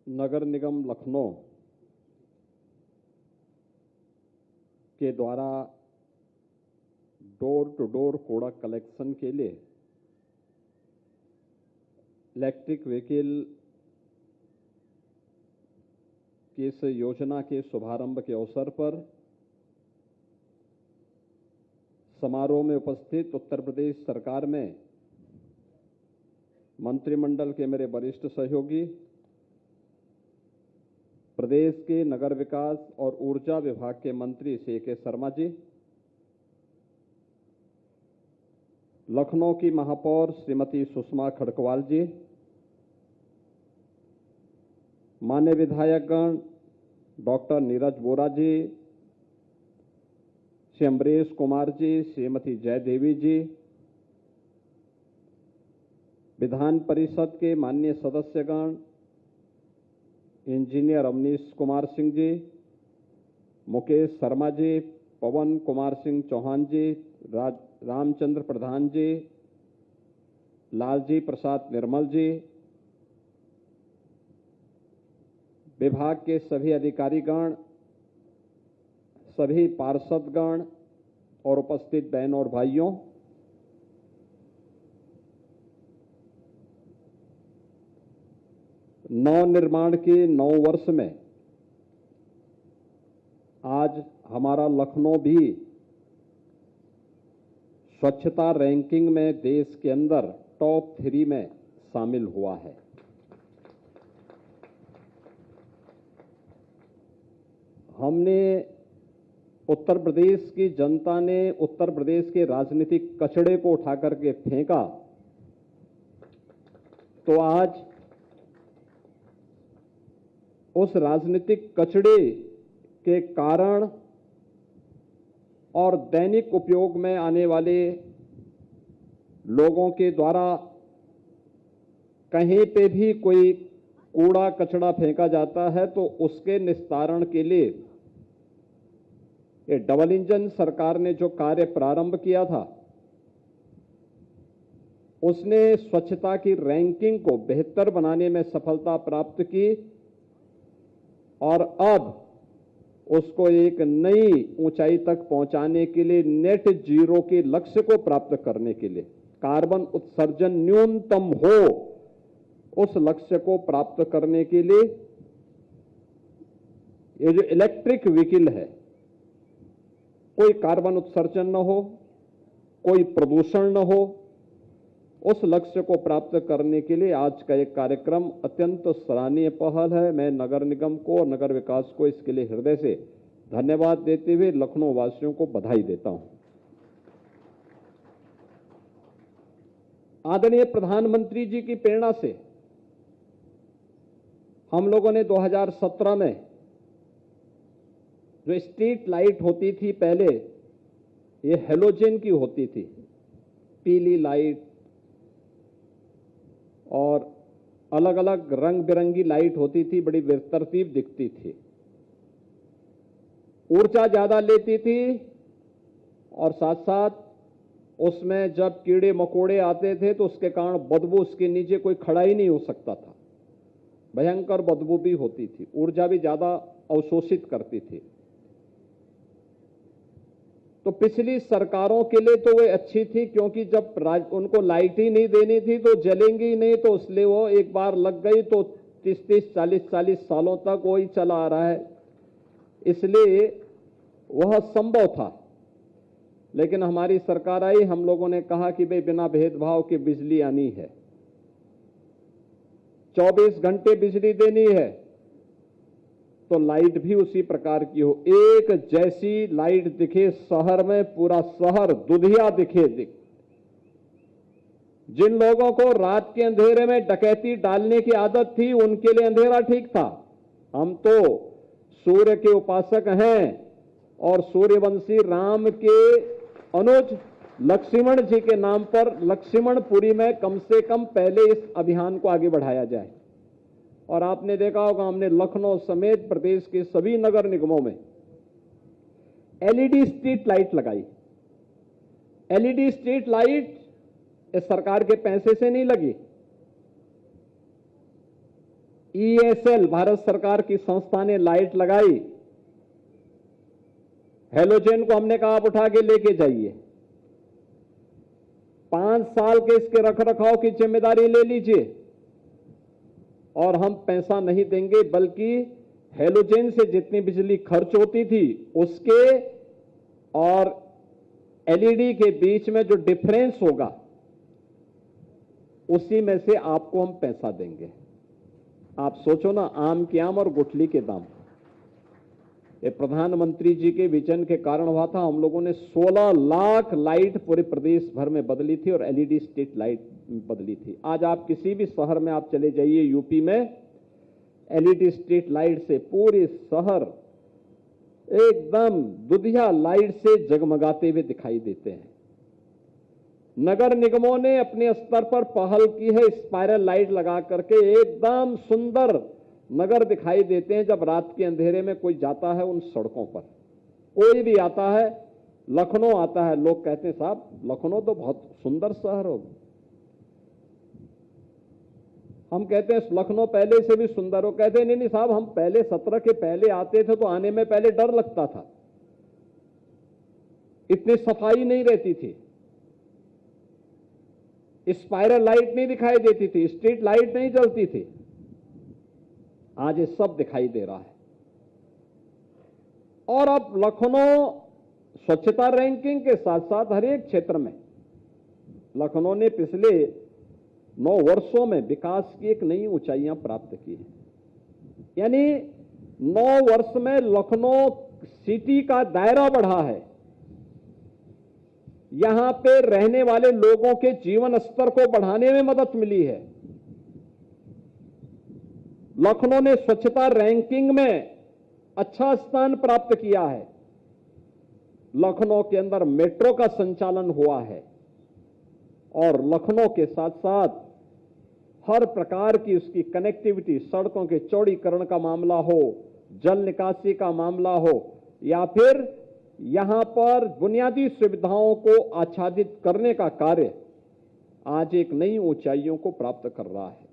नगर निगम लखनऊ के द्वारा door to door कूड़ा कलेक्शन के लिए इलेक्ट्रिक व्हीकल की इस योजना के शुभारंभ के अवसर पर समारोह में उपस्थित उत्तर प्रदेश सरकार में मंत्रिमंडल के मेरे वरिष्ठ सहयोगी, प्रदेश के नगर विकास और ऊर्जा विभाग के मंत्री श्री के शर्मा जी, लखनऊ की महापौर श्रीमती सुषमा खड़कवाल जी, मान्य विधायकगण डॉक्टर नीरज बोरा जी, श्री अमरीश कुमार जी, श्रीमती जयदेवी जी, विधान परिषद के माननीय सदस्यगण इंजीनियर अवनीश कुमार सिंह जी, मुकेश शर्मा जी, पवन कुमार सिंह चौहान जी, रामचंद्र प्रधान जी, लालजी प्रसाद निर्मल जी, विभाग के सभी अधिकारीगण, सभी पार्षदगण और उपस्थित बहन और भाइयों, नव निर्माण के 9 वर्ष में आज हमारा लखनऊ भी स्वच्छता रैंकिंग में देश के अंदर टॉप 3 में शामिल हुआ है। हमने उत्तर प्रदेश की जनता ने उत्तर प्रदेश के राजनीतिक कचड़े को उठा करके फेंका, तो आज उस राजनीतिक कचड़े के कारण और दैनिक उपयोग में आने वाले लोगों के द्वारा कहीं पे भी कोई कूड़ा कचड़ा फेंका जाता है तो उसके निस्तारण के लिए ये डबल इंजन सरकार ने जो कार्य प्रारंभ किया था, उसने स्वच्छता की रैंकिंग को बेहतर बनाने में सफलता प्राप्त की और अब उसको एक नई ऊंचाई तक पहुंचाने के लिए नेट जीरो के लक्ष्य को प्राप्त करने के लिए, कार्बन उत्सर्जन न्यूनतम हो उस लक्ष्य को प्राप्त करने के लिए ये जो इलेक्ट्रिक व्हीकल है, कोई कार्बन उत्सर्जन न हो, कोई प्रदूषण न हो, उस लक्ष्य को प्राप्त करने के लिए आज का एक कार्यक्रम अत्यंत सराहनीय पहल है। मैं नगर निगम को और नगर विकास को इसके लिए हृदय से धन्यवाद देते हुए लखनऊ वासियों को बधाई देता हूं। आदरणीय प्रधानमंत्री जी की प्रेरणा से हम लोगों ने 2017 में जो स्ट्रीट लाइट होती थी, पहले ये हेलोजन की होती थी, पीली लाइट और अलग अलग रंग बिरंगी लाइट होती थी, बड़ी बेतरतीब दिखती थी, ऊर्जा ज्यादा लेती थी और साथ साथ उसमें जब कीड़े मकोड़े आते थे तो उसके कारण बदबू, उसके नीचे कोई खड़ा ही नहीं हो सकता था, भयंकर बदबू भी होती थी, ऊर्जा भी ज्यादा अवशोषित करती थी। तो पिछली सरकारों के लिए तो वे अच्छी थी, क्योंकि जब उनको लाइट ही नहीं देनी थी तो जलेंगी ही नहीं, तो इसलिए वो एक बार लग गई तो 30-30, 40-40 सालों तक वही चला आ रहा है, इसलिए वह संभव था। लेकिन हमारी सरकार आई, हम लोगों ने कहा कि भाई बिना भेदभाव के बिजली आनी है, 24 घंटे बिजली देनी है, तो लाइट भी उसी प्रकार की हो, एक जैसी लाइट दिखे शहर में, पूरा शहर दुधिया दिखे। जिन लोगों को रात के अंधेरे में डकैती डालने की आदत थी, उनके लिए अंधेरा ठीक था। हम तो सूर्य के उपासक हैं और सूर्यवंशी राम के अनुज लक्ष्मण जी के नाम पर लक्ष्मणपुरी में कम से कम पहले इस अभियान को आगे बढ़ाया जाए। और आपने देखा होगा, हमने लखनऊ समेत प्रदेश के सभी नगर निगमों में एलईडी स्ट्रीट लाइट लगाई। एलईडी स्ट्रीट लाइट इस सरकार के पैसे से नहीं लगी, ESL भारत सरकार की संस्था ने लाइट लगाई, हेलोजन को हमने कहा आप उठा के लेके जाइए, 5 साल के इसके रखरखाव की जिम्मेदारी ले लीजिए और हम पैसा नहीं देंगे, बल्कि हेलोजन से जितनी बिजली खर्च होती थी उसके और LED के बीच में जो डिफरेंस होगा उसी में से आपको हम पैसा देंगे। आप सोचो ना, आम के आम और गुठली के दाम। ये प्रधानमंत्री जी के विजन के कारण हुआ था। हम लोगों ने 16 लाख लाइट पूरे प्रदेश भर में बदली थी और LED स्ट्रीट लाइट बदली थी। आज आप किसी भी शहर में आप चले जाइए, यूपी में LED स्ट्रीट लाइट से पूरे शहर एकदम दुधिया लाइट से जगमगाते हुए दिखाई देते हैं। नगर निगमों ने अपने स्तर पर पहल की है, स्पाइरल लाइट लगा करके एकदम सुंदर नगर दिखाई देते हैं। जब रात के अंधेरे में कोई जाता है उन सड़कों पर, कोई भी आता है, लखनऊ आता है, लोग कहते हैं साहब लखनऊ तो बहुत सुंदर शहर होगा। हम कहते हैं लखनऊ पहले से भी सुंदर हो, कहते हैं नहीं साहब, हम पहले 17 के पहले आते थे तो आने में पहले डर लगता था, इतनी सफाई नहीं रहती थी, स्पाइरल लाइट नहीं दिखाई देती थी, स्ट्रीट लाइट नहीं जलती थी। आज ये सब दिखाई दे रहा है। और अब लखनऊ स्वच्छता रैंकिंग के साथ साथ हर एक क्षेत्र में लखनऊ ने पिछले 9 वर्षों में विकास की एक नई ऊंचाइयां प्राप्त की है। यानी 9 वर्ष में लखनऊ सिटी का दायरा बढ़ा है। यहां पे रहने वाले लोगों के जीवन स्तर को बढ़ाने में मदद मिली है। लखनऊ ने स्वच्छता रैंकिंग में अच्छा स्थान प्राप्त किया है। लखनऊ के अंदर मेट्रो का संचालन हुआ है और लखनऊ के साथ साथ हर प्रकार की उसकी कनेक्टिविटी, सड़कों के चौड़ीकरण का मामला हो, जल निकासी का मामला हो, या फिर यहां पर बुनियादी सुविधाओं को आच्छादित करने का कार्य आज एक नई ऊंचाइयों को प्राप्त कर रहा है।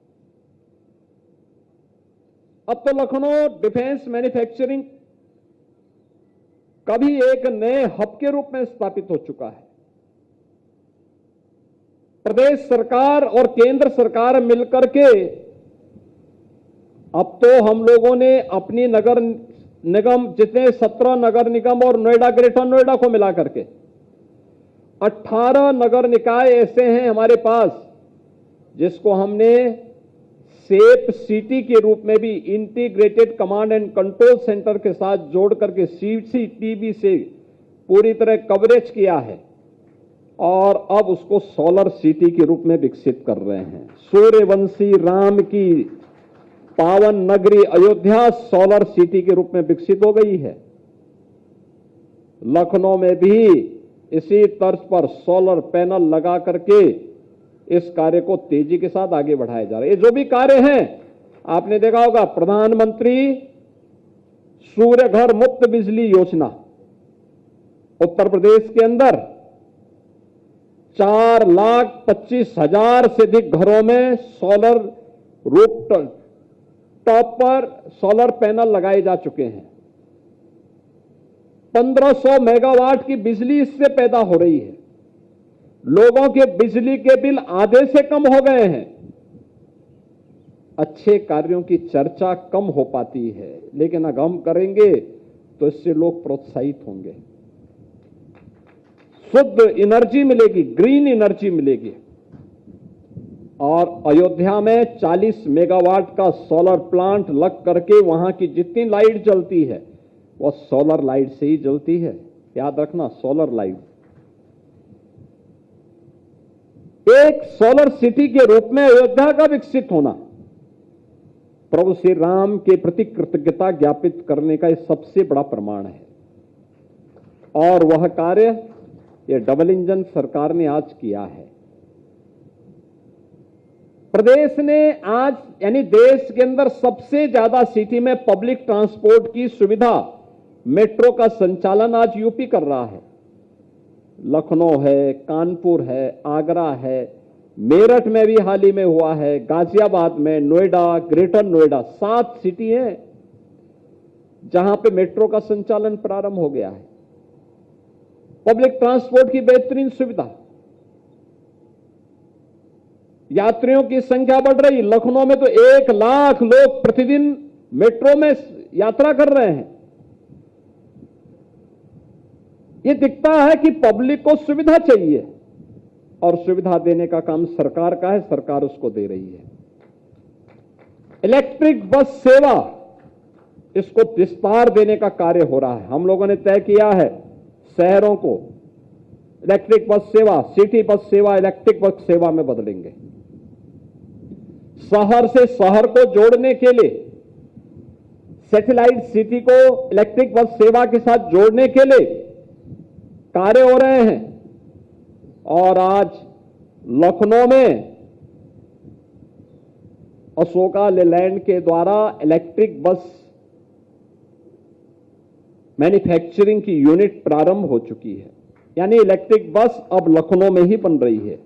अब तो लखनऊ डिफेंस मैन्युफैक्चरिंग का भी एक नए हब के रूप में स्थापित हो चुका है। प्रदेश सरकार और केंद्र सरकार मिलकर के अब तो हम लोगों ने अपनी नगर निगम, जितने 17 नगर निगम और नोएडा, ग्रेटर नोएडा को मिला करके 18 नगर निकाय ऐसे हैं हमारे पास जिसको हमने सेफ सिटी के रूप में भी integrated command and control centre के साथ जोड़ करके CCTV से पूरी तरह कवरेज किया है और अब उसको सोलर सिटी के रूप में विकसित कर रहे हैं। सूर्यवंशी राम की पावन नगरी अयोध्या सोलर सिटी के रूप में विकसित हो गई है। लखनऊ में भी इसी तर्ज पर सोलर पैनल लगा करके इस कार्य को तेजी के साथ आगे बढ़ाया जा रहा है। ये जो भी कार्य हैं, आपने देखा होगा प्रधानमंत्री सूर्य घर मुफ्त बिजली योजना, उत्तर प्रदेश के अंदर 4,25,000 से अधिक घरों में सोलर रूफ टॉप पर सोलर पैनल लगाए जा चुके हैं। 1500 मेगावाट की बिजली इससे पैदा हो रही है। लोगों के बिजली के बिल आधे से कम हो गए हैं। अच्छे कार्यों की चर्चा कम हो पाती है, लेकिन अगर हम करेंगे तो इससे लोग प्रोत्साहित होंगे। शुद्ध एनर्जी मिलेगी, ग्रीन एनर्जी मिलेगी। और अयोध्या में 40 मेगावाट का सोलर प्लांट लग करके वहां की जितनी लाइट जलती है वो सोलर लाइट से ही जलती है। याद रखना, सोलर लाइट। एक सोलर सिटी के रूप में अयोध्या का विकसित होना प्रभु श्री राम के प्रति कृतज्ञता ज्ञापित करने का यह सबसे बड़ा प्रमाण है। और वह कार्य ये डबल इंजन सरकार ने आज किया है। प्रदेश ने आज, यानी देश के अंदर सबसे ज्यादा सिटी में पब्लिक ट्रांसपोर्ट की सुविधा, मेट्रो का संचालन आज यूपी कर रहा है। लखनऊ है, कानपुर है, आगरा है, मेरठ में भी हाल ही में हुआ है, गाजियाबाद में, नोएडा, ग्रेटर नोएडा, 7 सिटी हैं जहां पे मेट्रो का संचालन प्रारंभ हो गया है। पब्लिक ट्रांसपोर्ट की बेहतरीन सुविधा, यात्रियों की संख्या बढ़ रही। लखनऊ में तो 1 लाख लोग प्रतिदिन मेट्रो में यात्रा कर रहे हैं। यह दिखता है कि पब्लिक को सुविधा चाहिए और सुविधा देने का काम सरकार का है, सरकार उसको दे रही है। इलेक्ट्रिक बस सेवा, इसको विस्तार देने का कार्य हो रहा है। हम लोगों ने तय किया है शहरों को इलेक्ट्रिक बस सेवा, सिटी बस सेवा इलेक्ट्रिक बस सेवा में बदलेंगे। शहर से शहर को जोड़ने के लिए, सैटेलाइट सिटी को इलेक्ट्रिक बस सेवा के साथ जोड़ने के लिए कार्य हो रहे हैं। और आज लखनऊ में अशोका लेलैंड के द्वारा इलेक्ट्रिक बस मैन्युफैक्चरिंग की यूनिट प्रारंभ हो चुकी है, यानी इलेक्ट्रिक बस अब लखनऊ में ही बन रही है।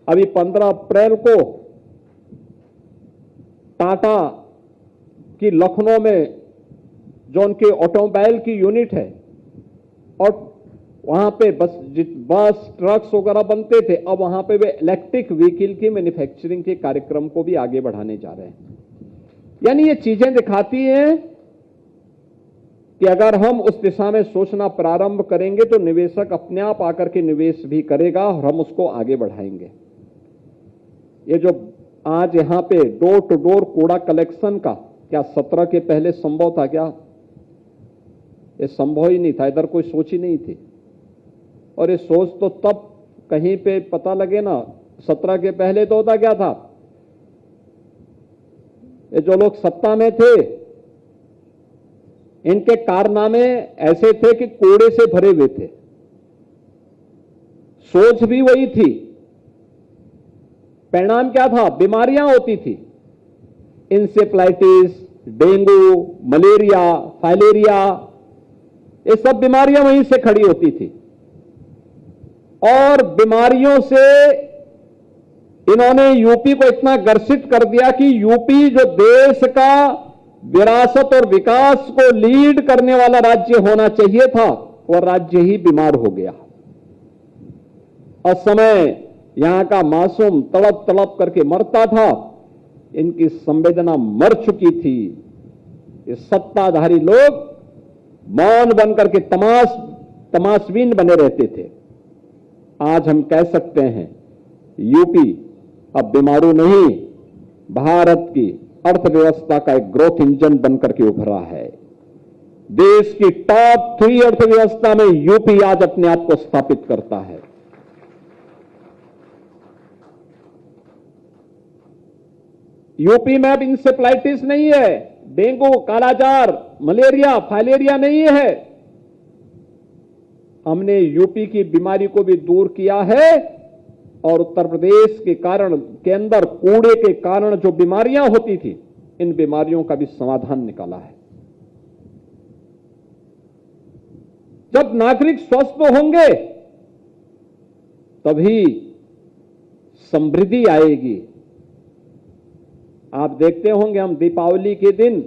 अभी 15 अप्रैल को टाटा की लखनऊ में जो उनके ऑटोमोबाइल की यूनिट है, और वहां पे बस ट्रक्स वगैरह बनते थे, अब वहां पे वे इलेक्ट्रिक व्हीकल की मैन्युफैक्चरिंग के कार्यक्रम को भी आगे बढ़ाने जा रहे हैं। यानी ये चीजें दिखाती हैं कि अगर हम उस दिशा में सोचना प्रारंभ करेंगे तो निवेशक अपने आप आकर के निवेश भी करेगा और हम उसको आगे बढ़ाएंगे। ये जो आज यहां पे डोर टू डोर कूड़ा कलेक्शन का, क्या 17 के पहले संभव था क्या? ये संभव ही नहीं था, इधर कोई सोच ही नहीं थी। और ये सोच तो तब कहीं पे पता लगे ना, 17 के पहले तो होता क्या था, ये जो लोग सत्ता में थे इनके कारनामे ऐसे थे कि कूड़े से भरे हुए थे, सोच भी वही थी, परिणाम क्या था? बीमारियां होती थी, इंसेफ्लाइटिस, डेंगू, मलेरिया, फाइलेरिया, ये सब बीमारियां वहीं से खड़ी होती थी। और बीमारियों से इन्होंने यूपी को इतना ग्रसित कर दिया कि यूपी जो देश का विरासत और विकास को लीड करने वाला राज्य होना चाहिए था, वह राज्य ही बीमार हो गया। असमय यहां का मासूम तड़प तड़प करके मरता था, इनकी संवेदना मर चुकी थी। ये सत्ताधारी लोग मौन बनकर के तमाशबीन बने रहते थे। आज हम कह सकते हैं यूपी अब बीमारू नहीं, भारत की अर्थव्यवस्था का एक ग्रोथ इंजन बनकर के उभरा है। देश की टॉप 3 अर्थव्यवस्था में यूपी आज अपने आप को स्थापित करता है। यूपी में अब इंसेफ्लाइटिस नहीं है, डेंगू, कालाजार, मलेरिया, फाइलेरिया नहीं है। हमने यूपी की बीमारी को भी दूर किया है और उत्तर प्रदेश के अंदर कूड़े के कारण जो बीमारियां होती थी, इन बीमारियों का भी समाधान निकाला है। जब नागरिक स्वस्थ होंगे तभी समृद्धि आएगी। आप देखते होंगे हम दीपावली के दिन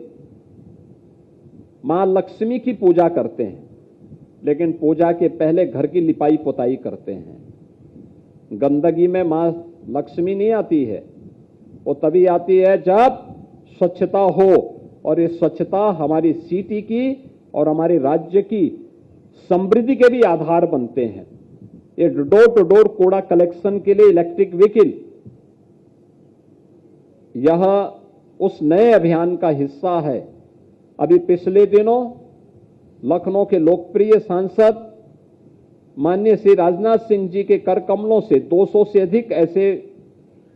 मां लक्ष्मी की पूजा करते हैं, लेकिन पूजा के पहले घर की लिपाई पोताई करते हैं। गंदगी में मां लक्ष्मी नहीं आती है, वो तभी आती है जब स्वच्छता हो, और ये स्वच्छता हमारी सिटी की और हमारे राज्य की समृद्धि के भी आधार बनते हैं। ये डोर टू डोर कूड़ा कलेक्शन के लिए इलेक्ट्रिक व्हीकल, यह उस नए अभियान का हिस्सा है। अभी पिछले दिनों लखनऊ के लोकप्रिय सांसद माननीय श्री राजनाथ सिंह जी के कर कमलों से 200 से अधिक ऐसे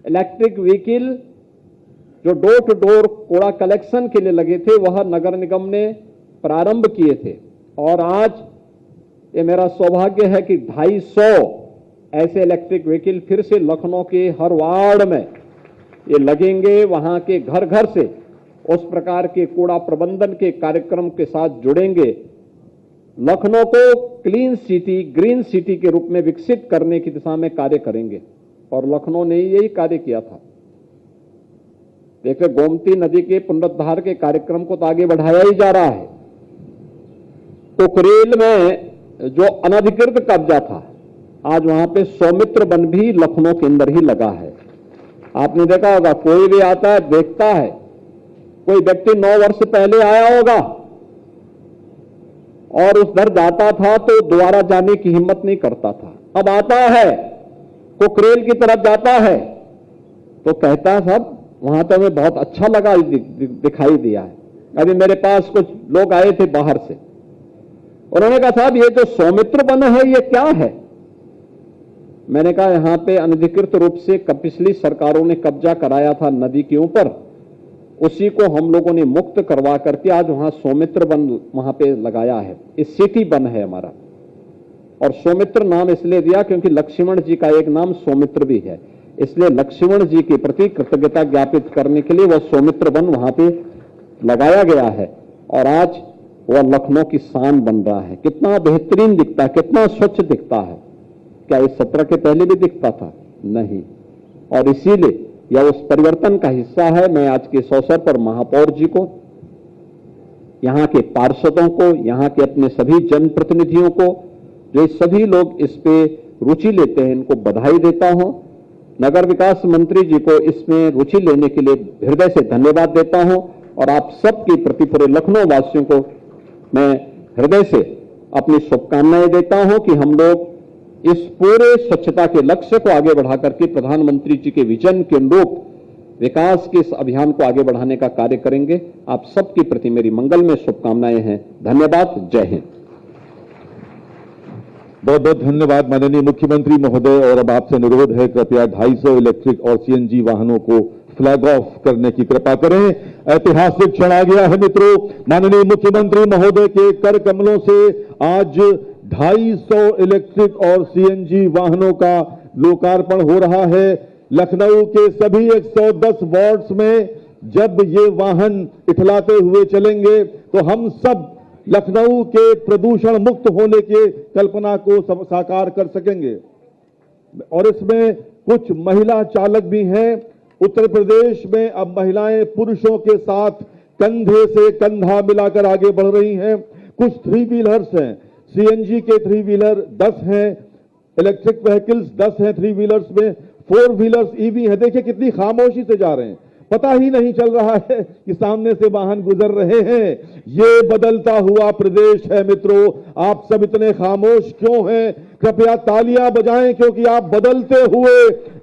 इलेक्ट्रिक व्हीकल जो डोर टू डोर कूड़ा कलेक्शन के लिए लगे थे, वह नगर निगम ने प्रारंभ किए थे। और आज ये मेरा सौभाग्य है कि 250 ऐसे इलेक्ट्रिक व्हीकल फिर से लखनऊ के हर वार्ड में ये लगेंगे। वहां के घर घर से उस प्रकार के कूड़ा प्रबंधन के कार्यक्रम के साथ जुड़ेंगे। लखनऊ को क्लीन सिटी, ग्रीन सिटी के रूप में विकसित करने की दिशा में कार्य करेंगे। और लखनऊ ने यही कार्य किया था। देखिए, गोमती नदी के पुनरुद्धार के कार्यक्रम को तो आगे बढ़ाया ही जा रहा है। कुकरेल में जो अनधिकृत कब्जा था, आज वहां पे सौमित्र वन भी लखनऊ के अंदर ही लगा है। आपने देखा होगा, कोई भी आता है देखता है, कोई व्यक्ति 9 वर्ष पहले आया होगा और उस दर जाता था तो दोबारा जाने की हिम्मत नहीं करता था। अब आता है, कुकरेल की तरफ जाता है तो कहता है साहब वहां तो हमें बहुत अच्छा लगा, दिखाई दिया है। अभी मेरे पास कुछ लोग आए थे बाहर से, उन्होंने कहा साहब ये जो सौमित्र वन है ये क्या है? मैंने कहा यहां पे अनधिकृत रूप से पिछली सरकारों ने कब्जा कराया था नदी के ऊपर, उसी को हम लोगों ने मुक्त करवा करके आज वहां सौमित्र वन वहां पे लगाया है। इस सिटी वन है हमारा, और सौमित्र नाम इसलिए दिया क्योंकि लक्ष्मण जी का एक नाम सौमित्र भी है, इसलिए लक्ष्मण जी के प्रति कृतज्ञता ज्ञापित करने के लिए वह सौमित्र वन वहां पे लगाया गया है। और आज वह लखनऊ की शान बन रहा है। कितना बेहतरीन दिखता है, कितना स्वच्छ दिखता है। क्या इस 17 के पहले भी दिखता था? नहीं। और इसीलिए यह उस परिवर्तन का हिस्सा है। मैं आज के इस अवसर पर महापौर जी को, यहां के पार्षदों को, यहां के अपने सभी जनप्रतिनिधियों को, जो सभी लोग इस पे रुचि लेते हैं, इनको बधाई देता हूं। नगर विकास मंत्री जी को इसमें रुचि लेने के लिए हृदय से धन्यवाद देता हूं, और आप सबके प्रति पूरे लखनऊ वासियों को मैं हृदय से अपनी शुभकामनाएं देता हूं कि हम लोग इस पूरे स्वच्छता के लक्ष्य को आगे बढ़ा करके प्रधानमंत्री जी के विजन के अनुरूप विकास के इस अभियान को आगे बढ़ाने का कार्य करेंगे। आप सबके प्रति मेरी मंगल में शुभकामनाएं हैं। धन्यवाद। जय हिंद। बहुत बहुत धन्यवाद माननीय मुख्यमंत्री महोदय। और अब आपसे अनुरोध है, कृपया 250 इलेक्ट्रिक और सीएनजी वाहनों को फ्लैग ऑफ करने की कृपा करें। ऐतिहासिक क्षण आ गया है मित्रों। माननीय मुख्यमंत्री महोदय के कर कमलों से आज 250 इलेक्ट्रिक और सीएनजी वाहनों का लोकार्पण हो रहा है। लखनऊ के सभी 110 वार्ड्स में जब ये वाहन इठलाते हुए चलेंगे तो हम सब लखनऊ के प्रदूषण मुक्त होने के कल्पना को साकार कर सकेंगे। और इसमें कुछ महिला चालक भी हैं। उत्तर प्रदेश में अब महिलाएं पुरुषों के साथ कंधे से कंधा मिलाकर आगे बढ़ रही हैं। कुछ 3 व्हीलर्स हैं, सीएनजी के 3 व्हीलर 10 हैं, इलेक्ट्रिक व्हीकल्स 10 हैं 3 व्हीलर्स में, 4 व्हीलर्स ईवी हैं। देखिए कितनी खामोशी से जा रहे हैं, पता ही नहीं चल रहा है कि सामने से वाहन गुजर रहे हैं। ये बदलता हुआ प्रदेश है मित्रों। आप सब इतने खामोश क्यों हैं? कृपया तालियां बजाएं, क्योंकि आप बदलते हुए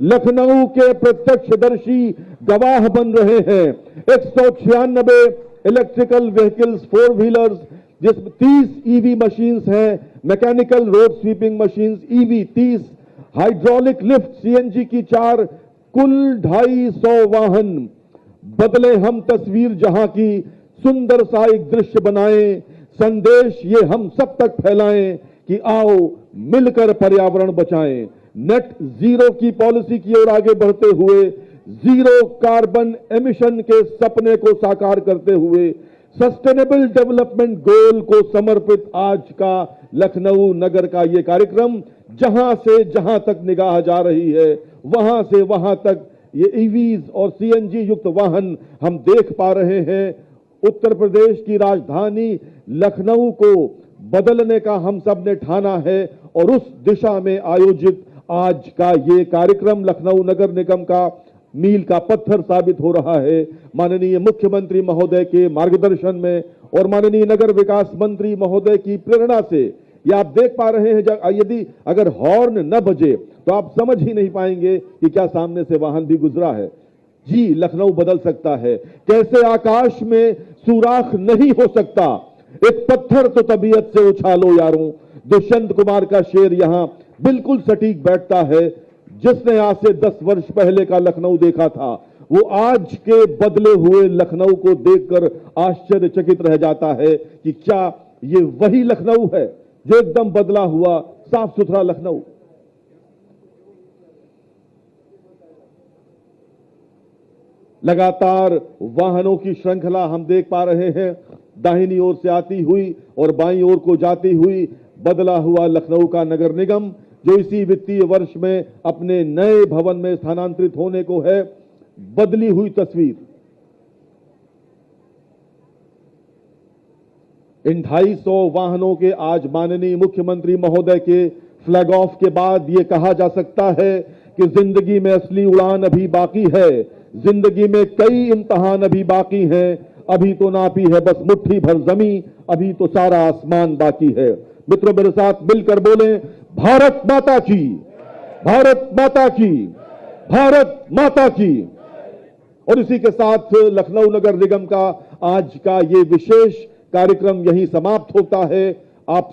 लखनऊ के प्रत्यक्षदर्शी गवाह बन रहे हैं। 196 इलेक्ट्रिकल व्हीकल्स 4 व्हीलर्स, जिसमें 30 ईवी मशीन्स हैं, mechanical road sweeping machines EV 30, hydraulic lift CNG की 4, कुल 250 वाहन। बदले हम तस्वीर जहां की, सुंदर सा एक दृश्य बनाएं, संदेश ये हम सब तक फैलाएं कि आओ मिलकर पर्यावरण बचाएं। नेट जीरो की पॉलिसी की ओर आगे बढ़ते हुए, जीरो कार्बन एमिशन के सपने को साकार करते हुए, सस्टेनेबल डेवलपमेंट गोल को समर्पित आज का लखनऊ नगर का ये कार्यक्रम, जहां से जहां तक निगाह जा रही है वहां से वहां तक ये ईवीज और सीएनजी युक्त वाहन हम देख पा रहे हैं। उत्तर प्रदेश की राजधानी लखनऊ को बदलने का हम सब ने ठाना है, और उस दिशा में आयोजित आज का ये कार्यक्रम लखनऊ नगर निगम का मील का पत्थर साबित हो रहा है। माननीय मुख्यमंत्री महोदय के मार्गदर्शन में और माननीय नगर विकास मंत्री महोदय की प्रेरणा से ये आप देख पा रहे हैं। यदि अगर हॉर्न न बजे तो आप समझ ही नहीं पाएंगे कि क्या सामने से वाहन भी गुजरा है। जी, लखनऊ बदल सकता है। कैसे आकाश में सुराख नहीं हो सकता, एक पत्थर तो तबीयत से उछालो यारों। दुष्यंत कुमार का शेर यहां बिल्कुल सटीक बैठता है। जिसने आज से 10 वर्ष पहले का लखनऊ देखा था, वो आज के बदले हुए लखनऊ को देखकर आश्चर्यचकित रह जाता है कि क्या ये वही लखनऊ है जो एकदम बदला हुआ साफ सुथरा लखनऊ। लगातार वाहनों की श्रृंखला हम देख पा रहे हैं, दाहिनी ओर से आती हुई और बाईं ओर को जाती हुई। बदला हुआ लखनऊ का नगर निगम जो इसी वित्तीय वर्ष में अपने नए भवन में स्थानांतरित होने को है। बदली हुई तस्वीर। इन 250 वाहनों के आज माननीय मुख्यमंत्री महोदय के फ्लैग ऑफ के बाद यह कहा जा सकता है कि जिंदगी में असली उड़ान अभी बाकी है, जिंदगी में कई इम्तिहान अभी बाकी हैं। अभी तो नापी है बस मुट्ठी भर जमीन, अभी तो सारा आसमान बाकी है। मित्रों, मेरे साथ मिलकर बोलें, भारत माता की, भारत माता की, भारत माता की। और इसी के साथ लखनऊ नगर निगम का आज का ये विशेष कार्यक्रम यहीं समाप्त होता है। आप